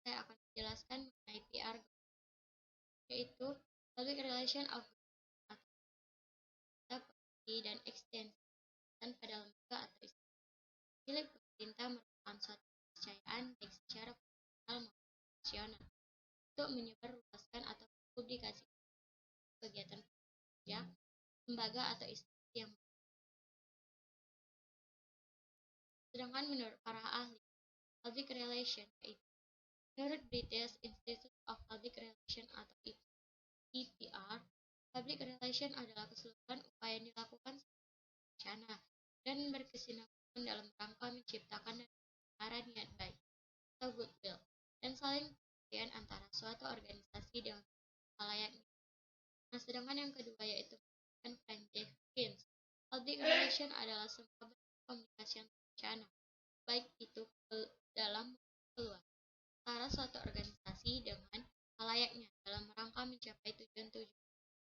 saya akan menjelaskan mengenai PR, yaitu Public Relation of atau promosi dan ekstensi pada lembaga atau institusi. Milik pemerintah merupakan suatu kepercayaan baik secara profesional maupun profesional untuk menyebarluaskan atau publikasi kegiatan kerja, lembaga atau institusi yang. Sedangkan menurut para ahli public relation, yaitu menurut British Institute of Public Relation atau EPR, public relation adalah keseluruhan upaya yang dilakukan secara dan berkesinambungan dalam rangka menciptakan dan memelihara niat baik atau goodwill dan saling pengertian antara suatu organisasi dengan layaknya. Nah, sedangkan yang kedua yaitu Frank J. Higgins. Public relation adalah semua bentuk komunikasi yang terencana, baik itu dalam maupun keluar, antara suatu organisasi dengan layaknya dalam rangka mencapai tujuan-tujuan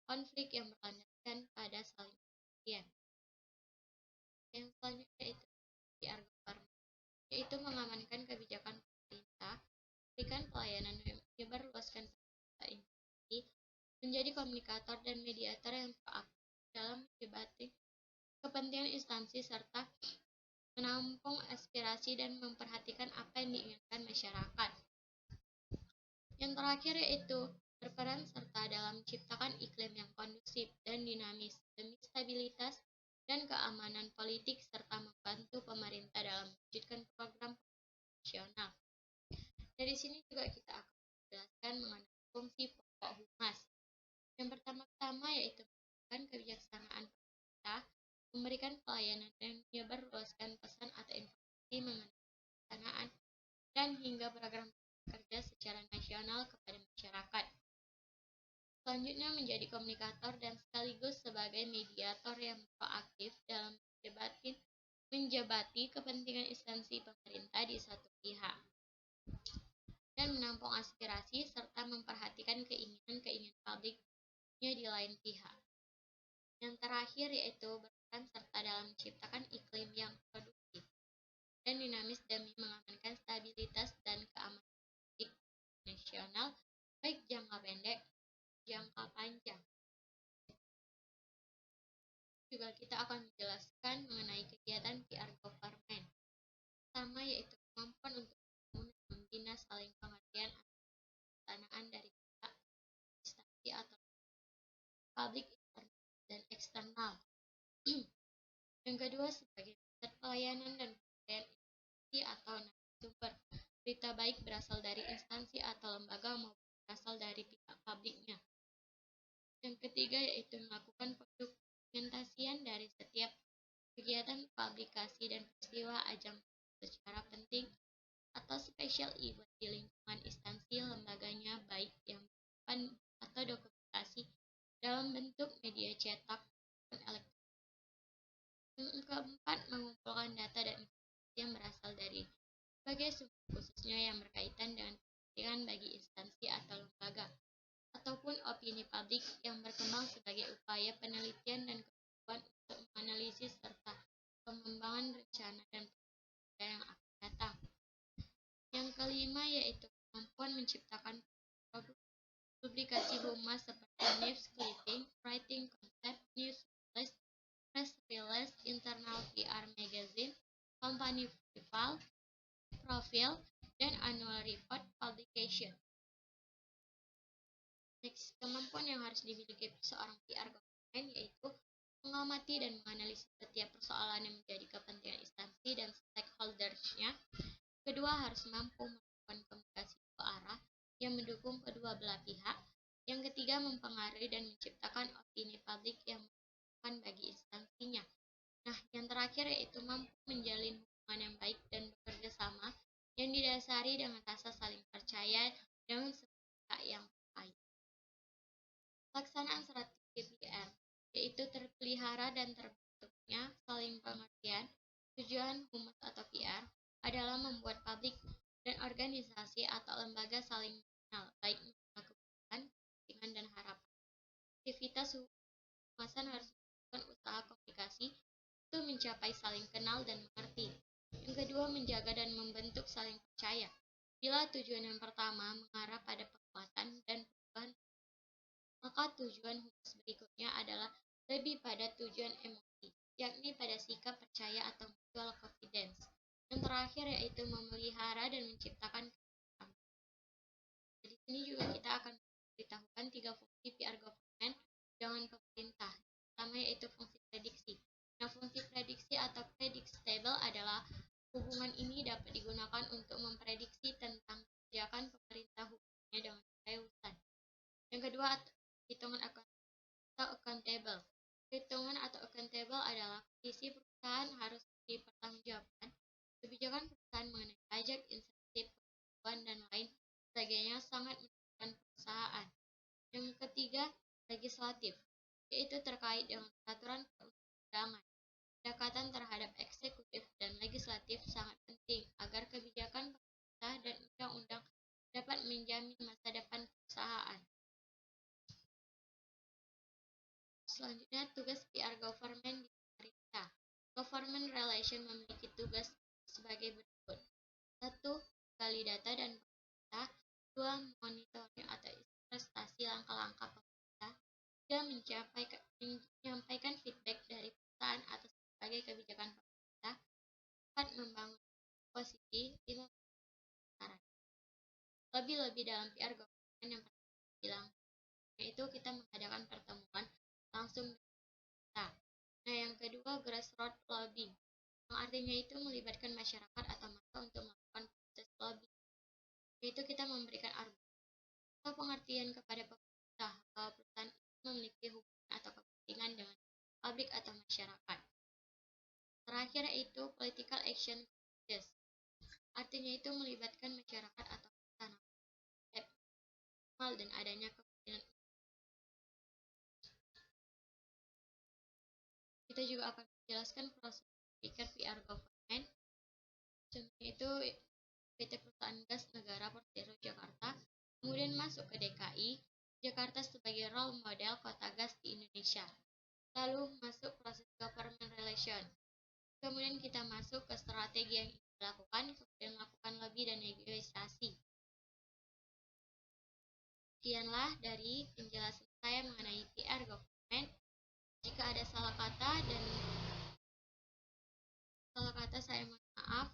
konflik yang berlandaskan pada saling pengertian. Yang selanjutnya itu PR government, yaitu mengamankan kebijakan pemerintah, memberikan pelayanan yang menyebarluaskan informasi, menjadi komunikator dan mediator yang proaktif dalam menjembatani kepentingan instansi serta menampung aspirasi dan memperhatikan apa yang diinginkan masyarakat. Yang terakhir yaitu berperan serta dalam menciptakan iklim yang kondusif dan dinamis demi stabilitas dan keamanan politik serta membantu pemerintah dalam mewujudkan program nasional. Dari sini juga kita akan menjelaskan mengenai fungsi pokok humas. Yang pertama-tama yaitu menentukan kebijaksanaan pemerintah, memberikan pelayanan dan menyebarluaskan pesan atau informasi mengenai pelaksanaan dan hingga program kerja secara nasional kepada masyarakat. Selanjutnya menjadi komunikator dan sekaligus sebagai mediator yang proaktif dalam menjabati kepentingan instansi pemerintah di satu pihak dan menampung aspirasi serta memperhatikan keinginan-keinginan publiknya di lain pihak. Yang terakhir yaitu berperan serta dalam menciptakan iklim yang produktif dan dinamis demi mengamankan stabilitas dan keamanan politik nasional baik jangka pendek jangka panjang. Juga kita akan menjelaskan mengenai kegiatan PR government. Pertama yaitu kemampuan untuk membangun dan membina saling pengertian antara pelaksanaan dari pihak instansi atau publik internal dan eksternal. Yang kedua sebagai pusat pelayanan dan pemberdayaan instansi atau narasumber. Berita baik berasal dari instansi atau lembaga maupun berasal dari pihak publiknya. Yang ketiga yaitu melakukan pendokumentasian dari setiap kegiatan publikasi dan peristiwa ajang secara penting atau special event di lingkungan instansi lembaganya baik yang berupa atau dokumentasi dalam bentuk media cetak dan elektronik. Yang keempat mengumpulkan data dan informasi yang berasal dari berbagai sumber khususnya yang berkaitan dengan kepentingan bagi instansi atau lembaga ataupun opini publik yang berkembang sebagai upaya penelitian dan kemampuan untuk menganalisis serta pengembangan rencana dan program yang akan datang. Yang kelima yaitu kemampuan menciptakan publikasi humas seperti news clipping, writing concept, news release, press release, internal PR magazine, company profile, dan annual report publication. Next, kemampuan yang harus dimiliki seorang PR government yaitu mengamati dan menganalisis setiap persoalan yang menjadi kepentingan instansi dan stakeholders-nya. Kedua, harus mampu melakukan komunikasi dua arah yang mendukung kedua belah pihak. Yang ketiga, mempengaruhi dan menciptakan opini publik yang menguntungkan bagi instansinya. Nah, yang terakhir yaitu mampu menjalin hubungan yang baik dan bekerja sama yang didasari dengan rasa saling percaya dengan semua pihak yang terkait. Pelaksanaan strategi PR yaitu terpelihara dan terbentuknya saling pengertian. Tujuan humas atau PR adalah membuat publik dan organisasi atau lembaga saling mengenal, baik mengenal kebutuhan, kepentingan, dan harapan. Aktivitas humasan harus melakukan usaha komunikasi untuk mencapai saling kenal dan mengerti. Yang kedua, menjaga dan membentuk saling percaya. Bila tujuan yang pertama mengarah pada penguatan dan perubahan, maka tujuan humas berikutnya adalah lebih pada tujuan emosi, yakni pada sikap percaya atau mutual confidence. Yang terakhir yaitu memelihara dan menciptakan kebersamaan. Di sini juga kita akan memberitahukan 3 fungsi PR government dengan pemerintah. Pertama yaitu fungsi prediksi. Nah, fungsi prediksi atau predictable adalah hubungan ini dapat digunakan untuk memprediksi tentang kebijakan pemerintah hubungannya dengan keuangan. Yang kedua, hitungan atau accountable. Hitungan atau accountable adalah kondisi perusahaan harus dipertanggungjawabkan. Kebijakan perusahaan mengenai pajak, insentif, pengetahuan, dan lain sebagainya sangat menentukan perusahaan. Yang ketiga, legislatif, yaitu terkait dengan peraturan perundang-undangan. Pendekatan terhadap eksekutif dan legislatif sangat penting agar kebijakan pemerintah dan undang-undang dapat menjamin masa depan perusahaan. Selanjutnya, tugas PR government di pemerintah. Government relation memiliki tugas sebagai berikut. 1. Gali data dan pemerintah. 2. Monitoring atau prestasi langkah-langkah pemerintah. 3. Menyampaikan feedback dari perusahaan atas berbagai kebijakan pemerintah. 4. Membangun posisi. 5. Saran. Lebih-lebih dalam PR government yang pertama bilang, yaitu kita mengadakan pertemuan langsung dengan kita. Nah, yang kedua grassroots lobbying, yang artinya itu melibatkan masyarakat atau massa untuk melakukan proses lobbying, yaitu kita memberikan argumen atau pengertian kepada pemerintah bahwa perusahaan itu memiliki hubungan atau kepentingan dengan publik atau masyarakat. Terakhir yaitu political action committees, artinya itu melibatkan masyarakat atau massa dan adanya kepentingan. Kita juga akan menjelaskan proses berpikir PR government. Contohnya itu PT Perusahaan Gas Negara Persero Jakarta, kemudian masuk ke DKI, Jakarta sebagai role model kota gas di Indonesia. Lalu masuk proses government relation. Kemudian kita masuk ke strategi yang dilakukan, kemudian melakukan lobby dan negosiasi. Sekianlah dari penjelasan saya mengenai PR government. Jika ada salah kata saya mohon maaf.